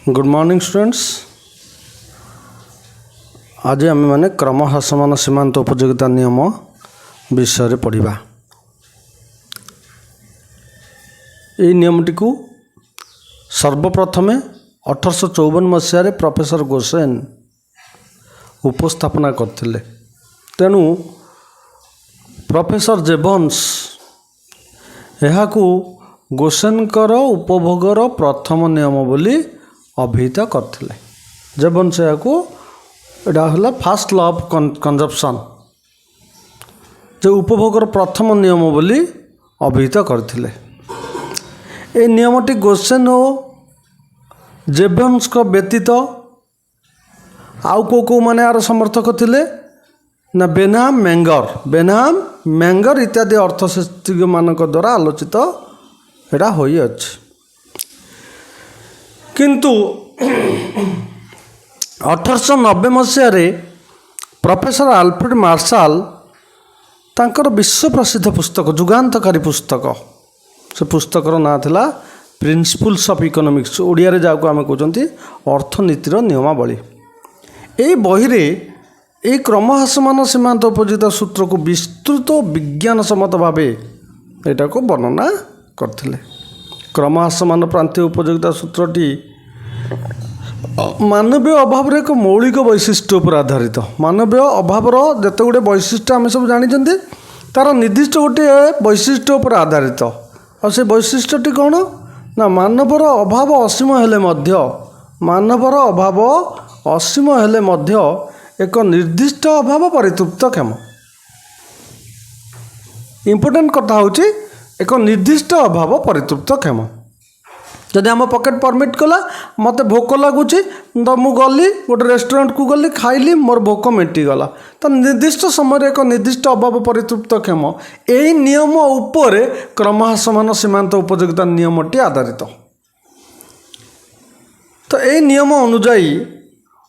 Good morning students. आज आम मैंने क्रम ह्रासमान सीमांत उपयोगिता नियम विषय पढ़ा। ये नियमटी को सर्वप्रथमे 1854 मसीह प्रोफेसर गोसेन उपस्थापना करते। तेणु प्रोफेसर जेबन्स यह गोसेनकर उपभोगर प्रथम नियम बोली अभिहित करते। जेबन्स यह फास्ट लॉ ऑफ कंजप्शन जो उपभोगर प्रथम नियम बोली अभिहित करते। ये नियमटी गोसेन और जेबन्स को व्यतीत आउ को माने यार समर्थक थिले ना बेनहाम मैंगर इत्यादि अर्थशास्त्री मानक द्वारा आलोचित एटा होई अछि। किंतु 1890 मसीह प्रोफेसर आल्फ्रेड मार्शल तांकर विश्व प्रसिद्ध पुस्तक जुगांतकारी पुस्तक से पुस्तकर ना थिला प्रिंसिपल्स ऑफ इकोनॉमिक्स ओडिया रे जाको आमे कहउचंती अर्थनीतिर नियमावली। ए बही रे ए क्रम ह्रासमान सीमांत उपयोगिता सूत्र को विस्तृत विज्ञान सम्मत भावे एटा को वर्णना करथिले। क्रम ह्रासमान प्रांतीय उपयोगिता सूत्रटी मानवीय अभाव एक मौलिक वैशिष्ट्य पर आधारित। मानवीय अभाव जिते गुटे वैशिष्ट्य आम सब जानते तार निर्दिष्ट गोटे वैशिष्ट्य पर आधारित। और से वैशिष्ट्यटी कौन ना मानवर अभाव असीम हेले मध्य एक निर्दिष्ट अभाव परितृप्त क्षम। इम्पोर्टेंट कथा हूँ एक निर्दिष्ट अभाव परितृप्त क्षम। जदि आम पॉकेट परमिट कला मत भोक लगुच तो मु गली गोटे रेस्टोरेंट को गली खाइली मोर भोक मेटिगला तो निर्दिष्ट समय एक निर्दिष्ट अभाव परितृप्त क्षम यही नियम उपर क्रम ह्रासमान सीमांत उपयोगिता नियमटी आधारित। तो यही नियम अनुजाई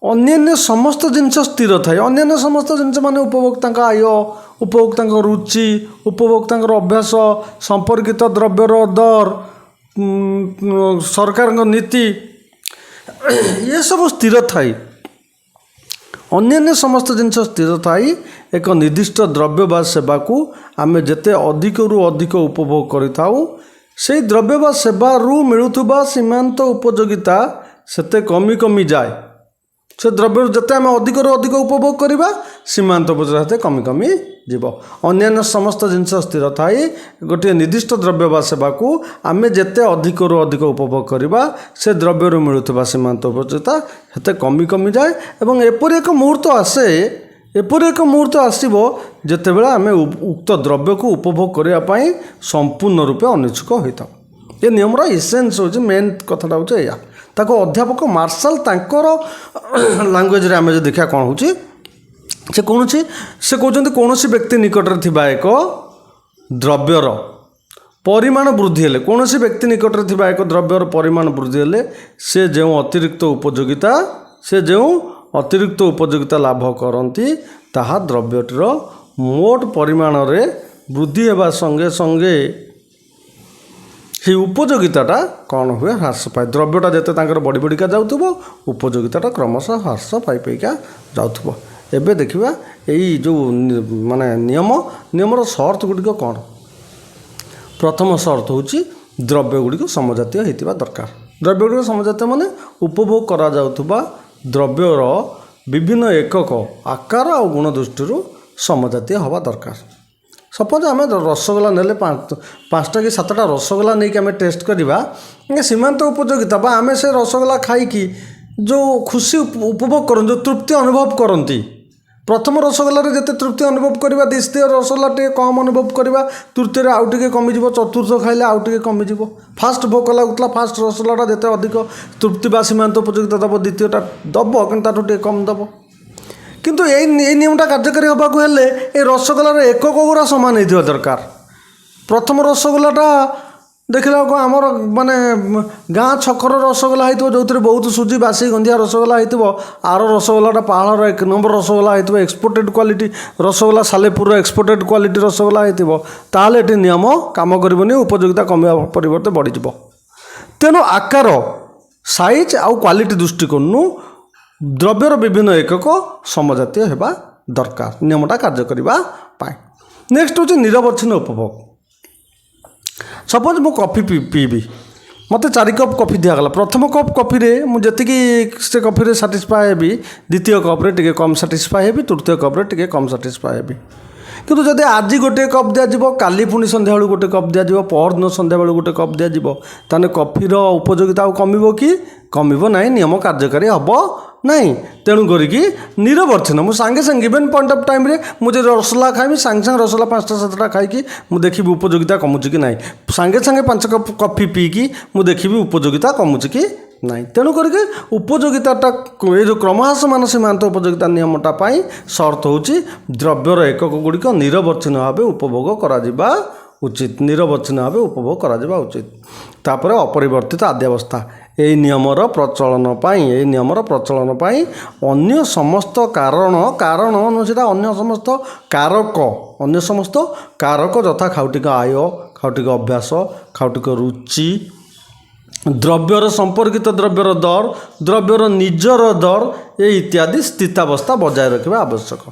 अन्य समस्त जिनस स्थिर थाए। अन्य समस्त जिनस माने उपभोक्ता आय उपभोक्ता रुचि उपभोक्ता अभ्यास संपर्कित द्रव्यर दर सरकार नीति ये सब स्थिर थाई। अन्य समस्त जिनस स्थिर थाई एक निर्दिष्ट द्रव्य बा सेवा को आमे जेते अधिक रु अधिक उपभोग करिथाउ से द्रव्य बा सेवा रु मिलुथुबा सीमांत उपयोगिता सेते कमी कमी जाए। से द्रव्य जिते आम अधिक रु अधिक उपभोग करवा सीमांत उपयोगिता कमी कमी जीव। अन्य समस्त जिनस स्थिर थाई गोटे निर्दिष्ट द्रव्य बा सेवा को आमे जेते अधिक रु अधिक उपभोग करवा से द्रव्य रु मिलुथुबा सीमांत उपयोगिता सेते कमी कमी जाए। एवं एपरि एक मुहूर्त आसीबो जेतेबेला आमे उक्त द्रव्य को उपभोग करबा पई संपूर्ण रूपे अनिच्छुक होइता। ये नियमर इसेंस होची मेन कथाटा होची एया। ताको अध्यापक मार्शल तांकर लैंग्वेज रे आमे देखा कौन होची से कहते कौन व्यक्ति निकट में थिबा एक द्रव्यर परिमाण वृद्धि हेले कौन व्यक्ति निकट में थिबा एक द्रव्यर परिमाण वृद्धि हेले से जो अतिरिक्त उपयोगिता लाभ करती ताहा द्रव्यटर मोट परिमाण रे वृद्धि हेबा संगे संगे ही उपयोगिताटा कौन हुए ह्रास पाए। द्रव्यटा जिते बढ़ी बढ़िका जाउथबो उपयोगिताटा क्रमशः ह्रास पाई पाइका जाउथबो। एबे देखिबा यही जो माने नियमर शर्त गुड़िक कौन। प्रथम शर्त होची द्रव्य गुड़िक समजातीय होइतिबा दरकार। द्रव्य गुड़िक समजातीय माने उपभोग करा जाउथबा द्रव्यर विभिन्न एकक आकार और गुण दृष्टि समजातीय हवा दरकार। सपोज आम रसगोला नेले 5टा कि 7टा रसगोला नहीं आम टेस्ट करवा सीमांत उपयोगिता बा आम से रसगोला खाई जो खुशी उपभोग कर जो तृप्ति अनुभव करती प्रथम रसगोल जिते तृप्ति अनुभव करवा द्वितीय रसगोला टे कम अनुभव करवा तृतीय आउ टे कमिज चतुर्थ खाइले आउ टे कमिज फास्ट भोक लगुला फास्ट रसगोलाटा जिते अधिक तृप्ति बा सीमांत उपयोगिता दब द्वितीयटा दब कि कम दब। किंतु यही नियमटा कार्यकारी होबाकू हेले ए रसगोलार एकक गुरा सामान होइथिबा दरकार। प्रथम रसगोलाटा देखला आमर माने गाँ छकर रसगोला होइथिबो जोथरे बहुत सुजी बासी गंधिया रसगोला होइथिबो आर रसगोलाटा पहाड़र 1 नंबर रसगोला होइथिबो exported quality rasgulla Salepur exported quality rasgulla होइथिबो ताले एटी नियम काम करबोनी उपयोगिता कमिया परिवर्ते बढ़ी जिवो। तेणु आकार ସାଇଜ୍ ଆଉ କ୍ୱାଲିଟି ଦୃଷ୍ଟିକୋଣରୁ ଦ୍ରବ୍ୟର ବିଭିନ୍ନ ଏକକ ସମଜାତୀୟ ହେବା ଦରକାର ନିୟମଟା କାର୍ଯ୍ୟ କରିବା ପାଇଁ। ନେକ୍ସଟ ହେଉଛି ନିରବଚ୍ଛିନ୍ନ ଉପଭୋଗ। ସପୋଜ ମୁଁ କଫି ପିଇବି, ମୋତେ 4 କପ୍ କଫି ଦିଆଗଲା। ପ୍ରଥମ କପ୍ କଫିରେ ମୁଁ ଯେତିକି ସେ କଫିରେ ସାଟିସ୍ଫାଏ ହେବି, ଦ୍ୱିତୀୟ କପ୍ରେ ଟିକେ କମ୍ ସାଟିସ୍ଫାଏ ହେବି, ତୃତୀୟ କପ୍ରେ ଟିକେ କମ୍ ସାଟିସ୍ଫାଏ ହେବି। କିନ୍ତୁ ଯଦି ଆଜି ଗୋଟିଏ କପ୍ ଦିଆଯିବ, କାଲି ପୁଣି ସନ୍ଧ୍ୟାବେଳକୁ ଗୋଟେ କପ୍ ଦିଆଯିବ, ପରଦିନ ସନ୍ଧ୍ୟାବେଳକୁ ଗୋଟେ କପ୍ ଦିଆଯିବ, ତାହେଲେ କଫିର ଉପଯୋଗିତା ଆଉ କମିବ କି? କମିବ ନାହିଁ, ନିୟମ କାର୍ଯ୍ୟକାରୀ ହେବ ନାହିଁ। ତେଣୁ କରିକି ନିରବଚ୍ଛିନ୍ନ ମୁଁ ସାଙ୍ଗେ ସାଙ୍ଗେ ଇଭେନ୍ ପଏଣ୍ଟ ଅଫ୍ ଟାଇମ୍ରେ ମୁଁ ଯଦି ରସଗୋଲା ଖାଇବି, ସାଙ୍ଗେ ସାଙ୍ଗେ ରସଗୋଲା 5ଟା 7ଟା ଖାଇକି ମୁଁ ଦେଖିବି ଉପଯୋଗିତା କମୁଛି କି ନାହିଁ। ସାଙ୍ଗେ ସାଙ୍ଗେ 5 କପ୍ କଫି ପିଇକି ମୁଁ ଦେଖିବି ଉପଯୋଗିତା କମୁଛି କି ନାହିଁ। ତେଣୁ କରିକି ଉପଯୋଗିତାଟା ଏ ଯେଉଁ କ୍ରମହ୍ରାସମାନ ସୀମାନ୍ତ ଉପଯୋଗିତା ନିୟମଟା ପାଇଁ ସର୍ତ୍ତ ହେଉଛି ଦ୍ରବ୍ୟର ଏକକ ଗୁଡ଼ିକ ନିରବଚ୍ଛିନ୍ନ ଭାବେ ଉପଭୋଗ କରାଯିବା ଉଚିତ। ନିରବଚ୍ଛିନ୍ନ ଭାବେ ଉପଭୋଗ କରାଯିବା ଉଚିତ। ତାପରେ ଅପରିବର୍ତ୍ତିତ ଆଦ୍ୟାବସ୍ଥା। ଏହି ନିୟମର ପ୍ରଚଳନ ପାଇଁ ଅନ୍ୟ ସମସ୍ତ କାରଣ ସେଟା ଅନ୍ୟ ସମସ୍ତ କାରକ ଯଥା ଖାଉଟିକ ଆୟ, ଖାଉଟିକ ଅଭ୍ୟାସ, ଖାଉଟିକ ରୁଚି, ଦ୍ରବ୍ୟର ସମ୍ପର୍କିତ ଦ୍ରବ୍ୟର ଦର, ଦ୍ରବ୍ୟର ନିଜର ଦର ଇତ୍ୟାଦି ସ୍ଥିତାବସ୍ଥା ବଜାୟ ରଖିବା ଆବଶ୍ୟକ।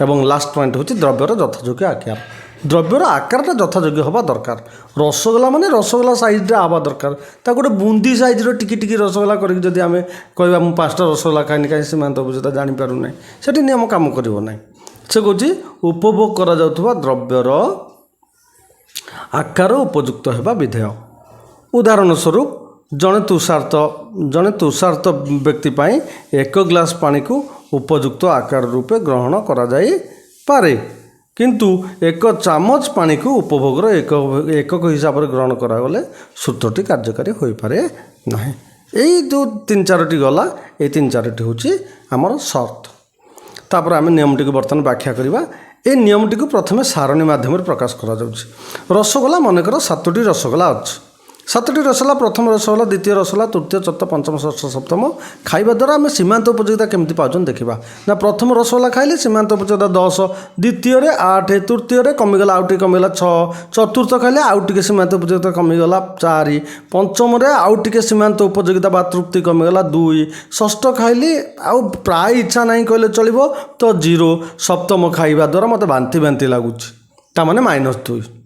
ଏବଂ ଲାଷ୍ଟ ପଏଣ୍ଟ ହେଉଛି ଦ୍ରବ୍ୟର ଯଥାଯୋଗ୍ୟ ଆକାର। ଦ୍ରବ୍ୟର ଆକାରଟା ଯଥାଯୋଗ୍ୟ ହେବା ଦରକାର। ରସଗୋଲା ମାନେ ରସଗୋଲା ସାଇଜ୍ଟା ହେବା ଦରକାର। ତାକୁ ଗୋଟେ ବୁନ୍ଦି ସାଇଜ୍ର ଟିକି ରସଗୋଲା କରିକି ଯଦି ଆମେ କହିବା ମୁଁ 5ଟା ରସଗୋଲା ଖାଇନି, କାହିଁ ସୀମାନ୍ତ ଉପଯୋଗିତା ଜାଣିପାରୁନାହିଁ, ସେଠି ନିୟମ କାମ କରିବ ନାହିଁ। ସେ କହୁଛି ଉପଭୋଗ କରାଯାଉଥିବା ଦ୍ରବ୍ୟର ଆକାର ଉପଯୁକ୍ତ ହେବା ବିଧେୟ। ଉଦାହରଣ ସ୍ୱରୂପ ଜଣେ ତୁଷାର୍ତ ବ୍ୟକ୍ତି ପାଇଁ 1 ଗ୍ଲାସ୍ ପାଣିକୁ ଉପଯୁକ୍ତ ଆକାର ରୂପେ ଗ୍ରହଣ କରାଯାଇପାରେ, କିନ୍ତୁ 1 ଚାମଚ ପାଣିକୁ ଉପଭୋଗର ଏକକ ହିସାବରେ ଗ୍ରହଣ କରାଗଲେ ସୂତ୍ରଟି କାର୍ଯ୍ୟକାରୀ ହୋଇପାରେ ନାହିଁ। ଏଇ ଯେଉଁ 3-4ଟି ଗଲା, ଏଇ 3-4ଟି ହେଉଛି ଆମର ସର୍ତ୍ତ। ତାପରେ ଆମେ ନିୟମଟିକୁ ବର୍ତ୍ତମାନ ବ୍ୟାଖ୍ୟା କରିବା। এই নিয়মটিକୁ ପ୍ରଥମେ ସାରଣୀ ମାଧ୍ୟମରେ ପ୍ରକାଶ କରାଯାଉଛି। ରସଗୋଲା ମନେକର 7ଟି ରସଗୋଲା ଅଛି। 7ଟି ରସଗୋଲା, ପ୍ରଥମ ରସଗୋଲା, ଦ୍ୱିତୀୟ ରସଗୋଲା, ତୃତୀୟ, ଚତୁର୍ଥ, ପଞ୍ଚମ, ଷଷ୍ଠ, ସପ୍ତମ ଖାଇବା ଦ୍ୱାରା ଆମେ ସୀମାନ୍ତ ଉପଯୋଗିତା କେମିତି ପାଉଛନ୍ତି ଦେଖିବା। ନା ପ୍ରଥମ ରସଗୋଲା ଖାଇଲେ ସୀମାନ୍ତ ଉପଯୋଗିତା 10, ଦ୍ୱିତୀୟରେ 8, ତୃତୀୟରେ କମିଗଲା ଆଉ ଟିକେ କମିଗଲା 6, ଚତୁର୍ଥ ଖାଇଲେ ଆଉ ଟିକେ ସୀମାନ୍ତ ଉପଯୋଗିତା କମିଗଲା 4, ପଞ୍ଚମରେ ଆଉ ଟିକେ ସୀମାନ୍ତ ଉପଯୋଗିତା ବା ତୃପ୍ତି କମିଗଲା 2, ଷଷ୍ଠ ଖାଇଲି ଆଉ ପ୍ରାୟ ଇଚ୍ଛା ନାହିଁ କହିଲେ ଚଳିବ ତ 0, ସପ୍ତମ ଖାଇବା ଦ୍ୱାରା ମୋତେ ବାନ୍ତି ଲାଗୁଛି, ତାମାନେ -2।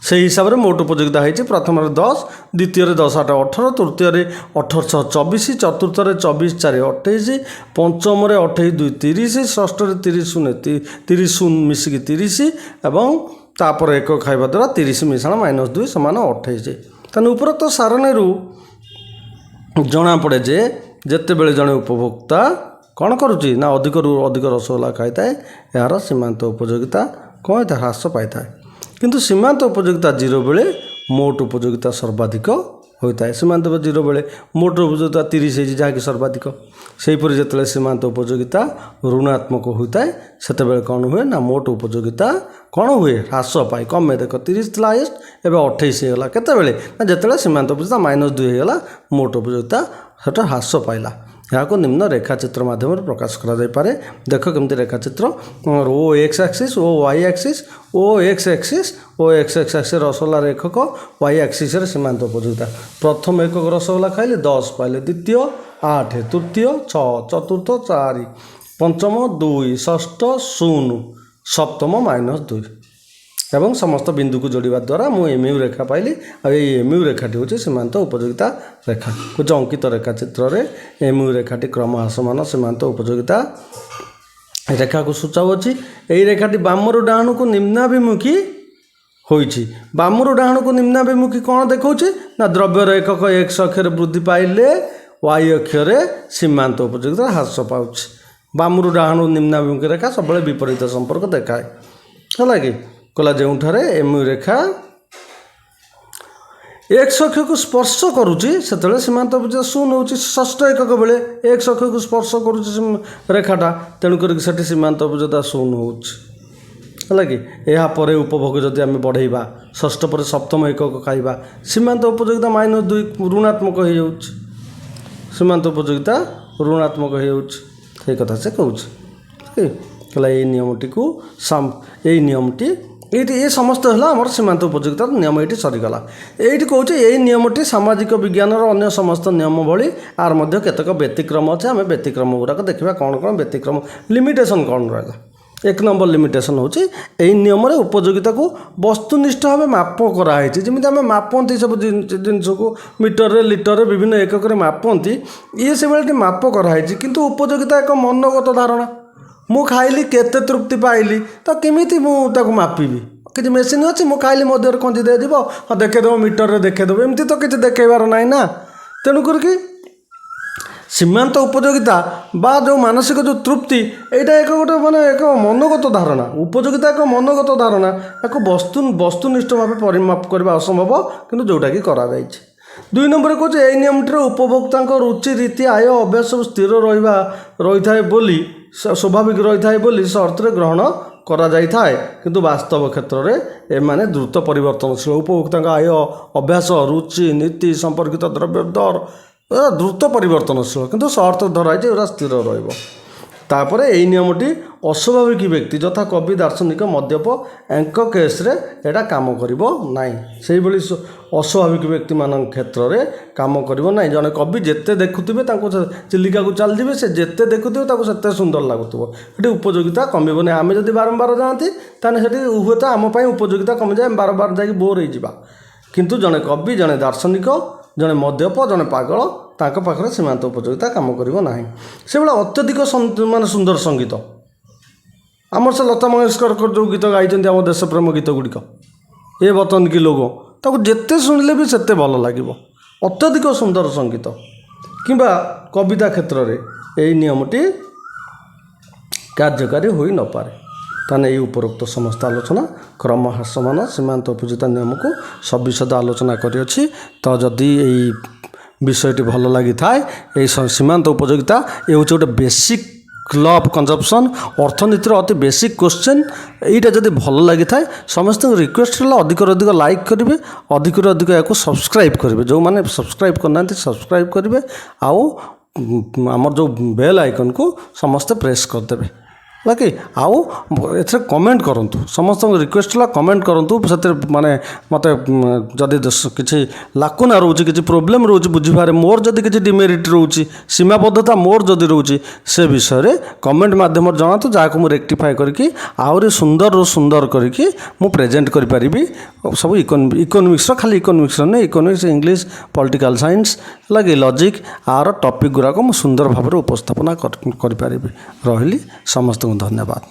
ସେହି ହିସାବରେ ମୋଟ ଉପଯୋଗିତା ହେଇଛି ପ୍ରଥମରେ 10, ଦ୍ୱିତୀୟରେ 10, 8, 18, ତୃତୀୟରେ 18, 24, ଚତୁର୍ଥରେ 24, 4, 28, ପଞ୍ଚମରେ 28, 2, 30, ଷଷ୍ଠରେ 30 ମିଶିକି 30 ଏବଂ ତାପରେ ଏକ ଖାଇବା ଦ୍ୱାରା 30 ମିଶାଣ -2 ସମାନ 28। ତେଣୁ ଉପରୋକ୍ତ ସାରଣୀରୁ ଜଣାପଡ଼େ ଯେ ଯେତେବେଳେ ଜଣେ ଉପଭୋକ୍ତା କ'ଣ କରୁଛି ନା ଅଧିକରୁ ଅଧିକ ରସଗୋଲା ଖାଇଥାଏ, ଏହାର ସୀମାନ୍ତ ଉପଯୋଗିତା କ'ଣ ହୋଇଥାଏ? ହ୍ରାସ ପାଇଥାଏ। କିନ୍ତୁ ସୀମାନ୍ତ ଉପଯୋଗିତା 0 ବେଳେ ମୋଟ ଉପଯୋଗିତା ସର୍ବାଧିକ ହୋଇଥାଏ। ସୀମାନ୍ତ 0 ବେଳେ ମୋଟ ଉପଯୋଗିତା 30 ହେଇଛି, ଯାହାକି ସର୍ବାଧିକ। ସେହିପରି ଯେତେବେଳେ ସୀମାନ୍ତ ଉପଯୋଗିତା ଋଣାତ୍ମକ ହୋଇଥାଏ, ସେତେବେଳେ କ'ଣ ହୁଏ ନା ମୋଟ ଉପଯୋଗିତା କ'ଣ ହୁଏ? ହ୍ରାସ ପାଏ, କମେ। ଦେଖ 30 ଥିଲା ହାଇଏଷ୍ଟ, ଏବେ 28 ହେଇଗଲା। କେତେବେଳେ? ନା ଯେତେବେଳେ ସୀମାନ୍ତ ଉପଯୋଗିତା -2 ହେଇଗଲା, ମୋଟ ଉପଯୋଗିତା ସେଟା ହ୍ରାସ ପାଇଲା। ଏହାକୁ ନିମ୍ନ ରେଖାଚିତ୍ର ମାଧ୍ୟମରେ ପ୍ରକାଶ କରାଯାଇପାରେ। ଦେଖ କେମିତି ରେଖାଚିତ୍ର। ଓ ଏକ୍ସ ଆକ୍ସିସ୍ ଓ ୱାଇ ଆକ୍ସିସ୍, ଓ ଏକ୍ସ ଆକ୍ସିସ୍ ରସଗୋଲାର ଏକକ, ୱାଇ ଆକ୍ସିସ୍ରେ ସୀମାନ୍ତ ଉପଯୋଗିତା। ପ୍ରଥମ ଏକକ ରସଗୋଲା ଖାଇଲେ 10 ପାଇଲେ, ଦ୍ୱିତୀୟ 8, ତୃତୀୟ 6, ଚତୁର୍ଥ 4, ପଞ୍ଚମ 2, ଷଷ୍ଠ 0, ସପ୍ତମ -2 ଏବଂ ସମସ୍ତ ବିନ୍ଦୁକୁ ଯୋଡ଼ିବା ଦ୍ୱାରା ମୁଁ MU ରେଖା ପାଇଲି। ଆଉ ଏଇ MU ରେଖାଟି ହେଉଛି ସୀମାନ୍ତ ଉପଯୋଗିତା ରେଖା। ହେଉଛି ଅଙ୍କିତ ରେଖାଚିତ୍ରରେ MU ରେଖାଟି କ୍ରମହ୍ରାସମାନ ସୀମାନ୍ତ ଉପଯୋଗିତା ରେଖାକୁ ସୂଚାଉଅଛି। ଏହି ରେଖାଟି ବାମରୁ ଡାହାଣକୁ ନିମ୍ନାଭିମୁଖୀ ହୋଇଛି। ବାମରୁ ଡାହାଣକୁ ନିମ୍ନାଭିମୁଖୀ କ'ଣ ଦେଖାଉଛି? ନା ଦ୍ରବ୍ୟର ଏକକ X ଅକ୍ଷରେ ବୃଦ୍ଧି ପାଇଲେ Y ଅକ୍ଷରେ ସୀମାନ୍ତ ଉପଯୋଗିତା ହ୍ରାସ ପାଉଛି। ବାମରୁ ଡାହାଣକୁ ନିମ୍ନାଭିମୁଖୀ ରେଖା ସବୁବେଳେ ବିପରୀତ ସମ୍ପର୍କ ଦେଖାଏ। ହେଲା କି? କହିଲା ଯେଉଁଠାରେ MU ରେଖା X ଅକ୍ଷକୁ ସ୍ପର୍ଶ କରୁଛି ସେତେବେଳେ ସୀମାନ୍ତ ଉପଯୋଗିତା 0 ହେଉଛି। ଷଷ୍ଠ ଏକକ ବେଳେ X ଅକ୍ଷକୁ ସ୍ପର୍ଶ କରୁଛି ରେଖାଟା, ତେଣୁକରି ସେଠି ସୀମାନ୍ତ ଉପଯୋଗିତା 0 ହେଉଛି। ହେଲା କି? ଏହାପରେ ଉପଭୋଗ ଯଦି ଆମେ ବଢ଼େଇବା, ଷଷ୍ଠ ପରେ ସପ୍ତମ ଏକକ ଖାଇବା, ସୀମାନ୍ତ ଉପଯୋଗିତା -2 ଋଣାତ୍ମକ ହେଇଯାଉଛି। ସୀମାନ୍ତ ଉପଯୋଗିତା ଋଣାତ୍ମକ ହେଇଯାଉଛି। ସେଇ କଥା ସେ କହୁଛି। କହିଲା ଏଇ ନିୟମଟି ये समस्त है आम सीमांत उपयोगितार नियम ये सरीगला ये कौच यही नियमटी सामाजिक विज्ञान अन्य समस्त नियम भली आर मध्य केतक व्यतिक्रम अच्छे आम व्यतिक्रम गुड़ाक देखा कौन कौन व्यतिक्रम लिमिटेशन कौन रहा। एक नंबर लिमिटेशन हूँ यही नियम उपयोगिता को वस्तुनिष्ठ भाव माप कराई जमी आम मापती सब जिनस को मीटर लिटर विभिन्न एकक मापती ये से माप कराई किंतु उपयोगिता एक मनोगत धारणा मु खाइली केते तृप्ति पाइली तो केमिति मुझे मापिबी किसी मेसीन अच्छी मु खाइली मो देहर कंजी दे दिव हाँ देखेदेव मीटर रे देखेदेव एमती तो किसी देखेबार ना ना तेणुक सीमांत उपयोगिता बा जो मानसिक जो तृप्ति यहाँ एक गोटे माने एक मनोगत धारणा उपयोगिता एक मनोगत धारणा एक वस्तुनिष्ठ भाव परिमाप करने असंभव किंतु जोटा कि करा जायछि। 2 नंबर कौच यही नियमटी उपभोक्ता रुचि रीति आय अभ्यास सब स्थिर रही था बोली स्वाभाविक रही था बोली से अर्थ ग्रहण करा जाई थाए किंतु वास्तव क्षेत्र में एमाने द्रुत परिवर्तनशील उपभोक्ता आय अभ्यास रुचि नीति संपर्कित द्रव्य दर द्रुत परिवर्तनशील किंतु सर्त धराई स्थिर रहिबो। तापर यही नियमटी अस्वाभाविक व्यक्ति यथा कवि दार्शनिक मद्यप एंक केस्रे एटा काम करिबो नाही से भली अस्वाभाविक व्यक्ति मान क्षेत्र में काम करिबो नाही। जने कवि जेते देखुथिबे तांको चिलिका को चल जिवे से जेते देखुथिबे ताको सेते सुंदर लागुथबो एटी उपयोगिता कमिबो नाही। आमे जदि बारंबार जाआंती ताने सेटी हुएत आम पई उपयोगिता कमि जाए बारंबार जाई बोर हो जिबा किंतु जने कवि जने दार्शनिक जने मद्यप जने पागल तांको पाखरे सीमांत उपयोगिता काम करिबो नाही। से बेला अत्यधिक माने सुंदर संगीत आमर से लता मंगेशकर जो गीत गाइछन्ती आम देशप्रेम गीत गुड़िक ए वतन की लोगो ताको जेते शुणिले भी सेते भल लागिबो अत्यधिक सुंदर संगीत किंबा कविता क्षेत्र में यही नियमटी कार्यकारी होई न पारे। ताने ये उपरोक्त समस्त आलोचना क्रम ह्रासमान सीमांत उपयोगिता नियम को सविशद आलोचना करिअछि। तो जदि यही विषयटी भल लगी थाए यही सीमांत उपयोगिता ये हूँ गोटे बेसिक लॉ ऑफ कंजप्शन अर्थनीतिर अति बेसिक क्वेश्चन यहाँ जब भल लगी थाए समस्त रिक्वेस्ट है अधिक लाइक करेंगे अधिक या सब्सक्राइब करेंगे जो मैंने सब्सक्राइब करना सब्सक्राइब करेंगे आउ आमर जो बेल आइकन को समस्ते प्रेस करदे लगे आउ एथरे कमेंट करंतु समस्त रिक्वेस्ट ला कमेंट करंतु से माने मते जदि किसी लाकुना रोचे किसी प्रोब्लेम रोचे बुझीबारे मोर जदि किसी डिमेरिट रोचे सीमाबद्धता मोर जदि रोचे से विषय रे कमेंट माध्यम जनातु जहाँ मुझे रेक्टिफाए करके आहरी सुंदर करके मु प्रेजेंट करि परिबी सब इकोनॉमिक्स खाली इकोनॉमिक्स नहीं इकोनॉमिक्स इंग्लिश पॉलिटिकल साइंस लगे लॉजिक आर टॉपिक गुराक मु सुंदर भाव उपस्थापना करि परिबी। रहिली समस्त धन्यवाद।